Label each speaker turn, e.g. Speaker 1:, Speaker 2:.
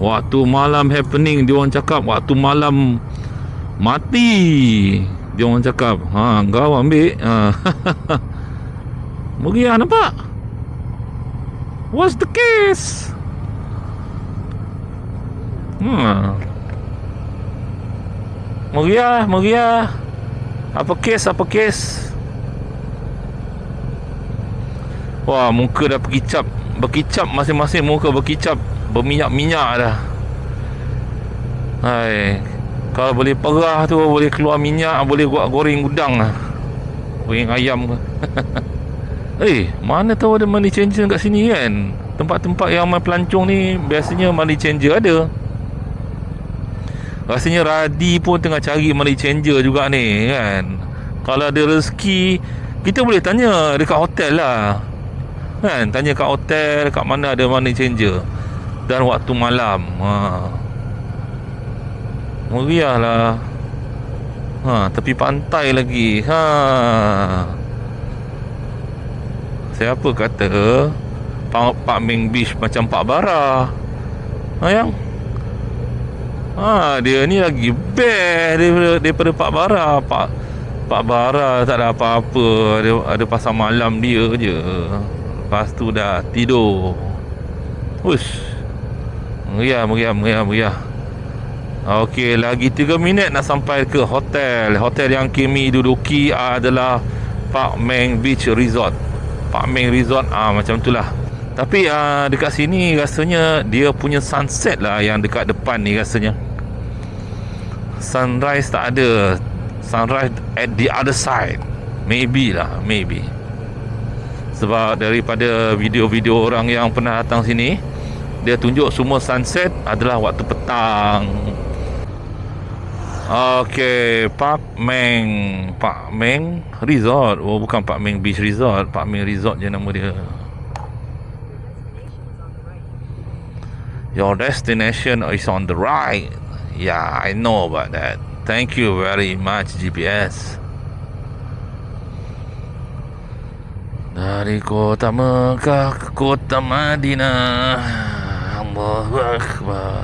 Speaker 1: Waktu malam happening, dia orang cakap waktu malam mati. Dia orang cakap, kau ambil. Meriah nampak? What's the case? Meriah. Apa kes? Wah, muka dah berkicap masing-masing muka berkicap, berminyak-minyak dah. Hai, kalau boleh perah tu, boleh keluar minyak, boleh buat goreng udang lah, goreng ayam ke. Mana tahu ada money changer kat sini kan. Tempat-tempat yang main pelancong ni biasanya money changer ada. Rasanya Radi pun tengah cari money changer juga ni kan. Kalau ada rezeki, kita boleh tanya dekat hotel lah kan. Tanya kat hotel, kat mana ada money changer. Dan waktu malam, meriah lah. Tepi pantai lagi. Siapa kata Pak Meng Beach macam Pak Bara? Yang dia ni lagi best daripada Pak Bara. Pak Bara tak ada apa-apa, ada pasal malam dia je. Lepas tu dah tidur. Meriah. Okey, lagi 3 minit nak sampai ke hotel. Hotel yang kami duduki adalah Pak Meng Beach Resort. Pak Meng Resort, macam itulah. Tapi dekat sini rasanya dia punya sunset lah yang dekat depan ni rasanya. Sunrise tak ada. Sunrise at the other side. Maybe. Sebab daripada video-video orang yang pernah datang sini, dia tunjuk semua sunset adalah waktu petang. Okey, Pak Meng Resort. Bukan Pak Meng Beach Resort, Pak Meng Resort je nama dia. Your destination is on the right. Yeah, I know about that. Thank you very much, GPS. Dari kota Mekah ke kota Madinah, Allahu Akbar.